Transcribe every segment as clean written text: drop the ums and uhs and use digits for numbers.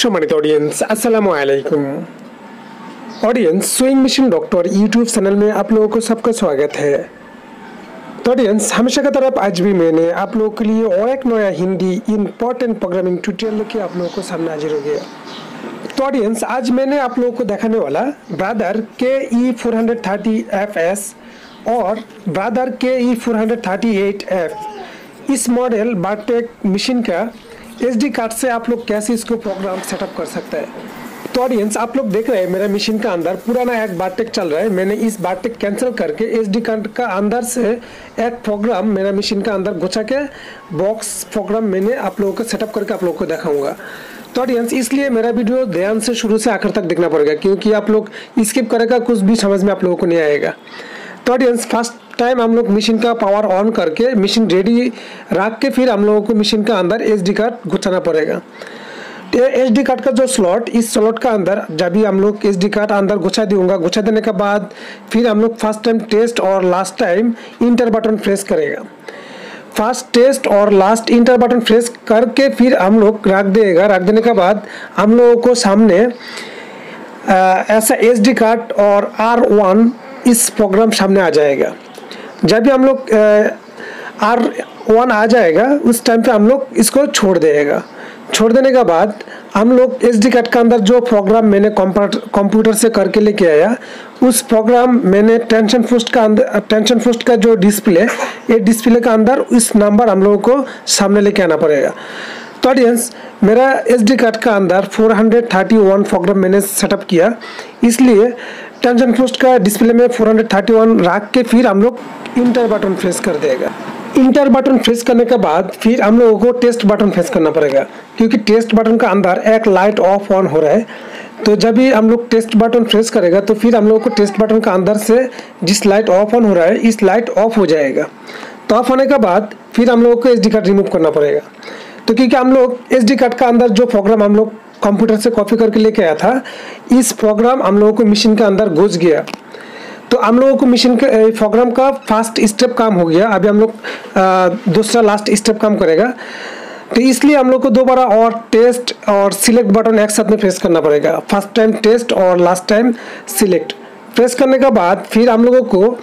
सम्मानित ऑडियंस, अस्सलामु अलैकुम। Audience, swing machine doctor YouTube channel में आप लोगों को सबका स्वागत है। तो ऑडियंस, हमेशा की तरफ आज भी मैंने आप लोगों के लिए और एक नया हिंदी इम्पोर्टेंट प्रोग्रामिंग ट्यूटोरियल लेके आप लोगों को सामने हाजिर हो गया। तो ऑडियंस, आज मैंने आप लोगों को दिखाने वाला ब्रादर KE430FS और ब्रादर KE438F इस मॉडल बार-टैक मशीन का SD कार्ड से आप लोग कैसे इसको प्रोग्राम सेटअप कर सकते हैं। तो ऑडियंस, आप लोग देख रहे हैं मेरा मशीन का अंदर पुराना एक बार-टैक चल रहा है। मैंने इस बार-टैक कैंसिल करके SD कार्ड का अंदर से एक प्रोग्राम मेरा मशीन का अंदर घुसा के बॉक्स प्रोग्राम मैंने आप लोगों को सेटअप करके आप लोगों को दिखाऊंगा। तो ऑडियंस, इसलिए मेरा वीडियो ध्यान से शुरू से आखिर तक देखना पड़ेगा, क्योंकि आप लोग स्किप करेगा कुछ भी समझ में आप लोगों को नहीं आएगा। तो ऑडियंस, फर्स्ट टाइम हम लोग मशीन का पावर ऑन करके मशीन रेडी रख के फिर हम लोगों को मशीन का अंदर SD कार्ड घुसाना पड़ेगा। तो SD कार्ड का जो स्लॉट, इस स्लॉट का अंदर जब भी हम लोग SD कार्ड अंदर घुसा दूंगा, घुसा देने के बाद फिर हम लोग फर्स्ट टाइम टेस्ट और last time inter button press करेगा। फर्स्ट टेस्ट और लास्ट इंटर बटन प्रेस करके फिर हम लोग रख देगा। रख देने के बाद हम लोगों को सामने ऐसा SD कार्ड और R1 इस प्रोग्राम सामने आ जाएगा। जब भी हम लोग R1 आ जाएगा उस टाइम पे हम लोग इसको छोड़ देगा। छोड़ देने के बाद हम लोग SD कार्ड का अंदर जो प्रोग्राम मैंने कंप्यूटर से करके लेके आया, उस प्रोग्राम मैंने टेंशन फुस्ट का जो डिस्प्ले, ये डिस्प्ले का अंदर इस नंबर हम लोगों को सामने लेके आना पड़ेगा। तो ऑडियंस, मेरा SD कार्ड का अंदर 431 प्रोग्राम मैंने सेटअप किया, इसलिए टेंशन फुस्ट का डिस्प्ले में 431 रख के फिर हम लोग इंटर बटन प्रेस कर देगा। इंटर बटन प्रेस करने के बाद फिर हम लोगों को टेस्ट बटन प्रेस करना पड़ेगा, क्योंकि टेस्ट बटन का अंदर एक लाइट ऑफ ऑन हो रहा है। तो जब भी हम लोग टेस्ट बटन प्रेस करेगा तो फिर हम लोगों को टेस्ट बटन का अंदर से जिस लाइट ऑफ ऑन हो रहा है, इस लाइट ऑफ हो जाएगा। तो ऑफ होने के बाद फिर हम लोगों को SD कार्ड रिमूव करना पड़ेगा। तो क्योंकि हम लोग SD कार्ड का अंदर जो प्रोग्राम हम लोग कंप्यूटर से कॉपी करके लेके आया था, इस प्रोग्राम हम लोगों को मशीन के अंदर घुस गया। तो हम लोगों को मशीन के प्रोग्राम का फर्स्ट स्टेप काम हो गया। अभी हम लोग दूसरा लास्ट स्टेप काम करेगा। तो इसलिए हम लोग को दोबारा और टेस्ट और सिलेक्ट बटन एक साथ में प्रेस करना पड़ेगा। फर्स्ट टाइम टेस्ट और लास्ट टाइम सिलेक्ट प्रेस करने के बाद फिर हम लोगों को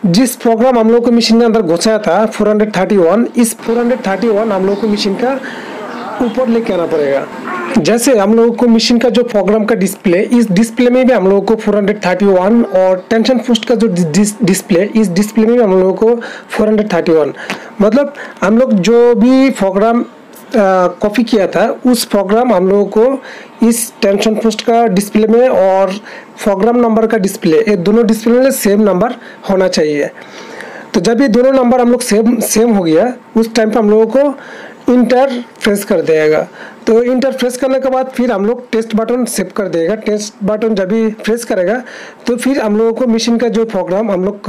जिस प्रोग्राम हम लोग को मशीन के अंदर घुसाया था 431, इस 431 हम लोग को मशीन का ऊपर लेके आना पड़ेगा। जैसे हम लोगों को मशीन का जो प्रोग्राम का डिस्प्ले, इस डिस्प्ले में भी हम लोगों को 431 और टेंशन फुस्ट का जो डिस्प्ले, इस डिस्प्ले में भी हम लोगों को 431, मतलब हम लोग जो भी प्रोग्राम कॉपी किया था उस प्रोग्राम हम लोगों को इस टेंशन फुस्ट का डिस्प्ले में और प्रोग्राम नंबर का डिस्प्ले, ये दोनों डिस्प्ले में सेम नंबर होना चाहिए। तो जब ये दोनों नंबर हम लोग सेम हो गया, उस टाइम पे हम लोगों को इंटर प्रेस कर देगा। तो इंटर प्रेस करने के बाद फिर हम लोग टेस्ट बटन सेव कर देगा। टेस्ट बटन जब भी प्रेस करेगा तो फिर हम लोगों को मशीन का जो प्रोग्राम हम लोग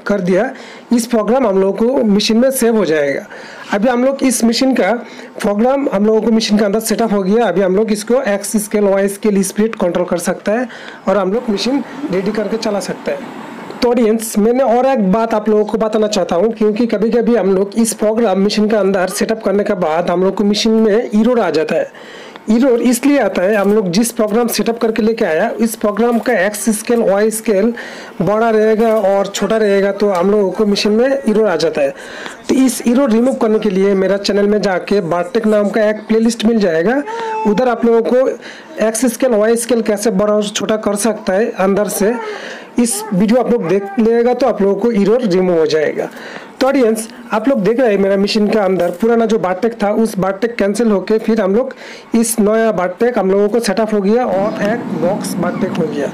कर दिया, इस प्रोग्राम हम लोगों को मशीन में सेव हो जाएगा। अभी हम लोग इस मशीन का प्रोग्राम हम लोगों को मशीन के अंदर सेटअप हो गया। अभी हम लोग इसको X scale, Y scale, speed control कर सकता है और हम लोग मशीन रेडी करके चला सकते हैं। तो ऑडियंस, मैंने और एक बात आप लोगों को बताना चाहता हूँ, क्योंकि कभी कभी हम लोग इस प्रोग्राम मशीन का अंदर सेटअप करने के बाद हम लोग को मशीन में एरर आ जाता है। एरर इसलिए आता है, हम लोग जिस प्रोग्राम सेटअप करके लेके आया, इस प्रोग्राम का X स्केल, Y स्केल बड़ा रहेगा और छोटा रहेगा, तो हम लोगों को मशीन में एरर आ जाता है। तो इस एरर रिमूव करने के लिए मेरा चैनल में जाके बार-टैक नाम का एक प्लेलिस्ट मिल जाएगा। उधर आप लोगों को X स्केल, Y स्केल कैसे बड़ा और छोटा कर सकता है अंदर से, इस वीडियो आप लोग देख लेगा तो आप लोगों को एरर रिमूव हो जाएगा। तो ऑडियंस, आप लोग देख रहे हैं मेरा मशीन का अंदर पुराना जो बार-टैक था, उस बार-टैक कैंसिल होके फिर हम लोग इस नया बार-टैक हम लोगों को सेटअप हो गया और एक बॉक्स बार-टैक हो गया।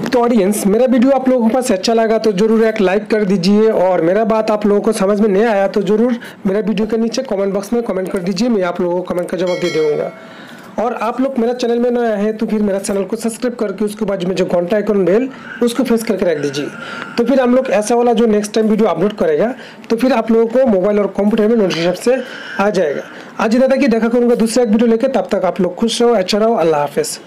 तो ऑडियंस, मेरा वीडियो आप लोगों के पास अच्छा लगा तो जरूर एक लाइक कर दीजिए, और मेरा बात आप लोगों को समझ में नहीं आया तो जरूर मेरा वीडियो के नीचे कमेंट बॉक्स में कमेंट कर दीजिए। मैं आप लोगों को कमेंट का जवाब दे दूँगा। और आप लोग मेरा चैनल में नया है तो फिर मेरा चैनल को सब्सक्राइब करके उसके बाजू में जो घंटा आइकन बेल, उसको प्रेस करके रख दीजिए। तो फिर हम लोग ऐसा वाला जो नेक्स्ट टाइम वीडियो अपलोड करेगा तो फिर आप लोगों को मोबाइल और कंप्यूटर में नोटिफिकेशन से आ जाएगा। आज दादा की देखा करूँगा दूसरा एक वीडियो लेके, तब तक आप लोग खुश रहो, अच्छा रहो, अल्लाह हाफिज़।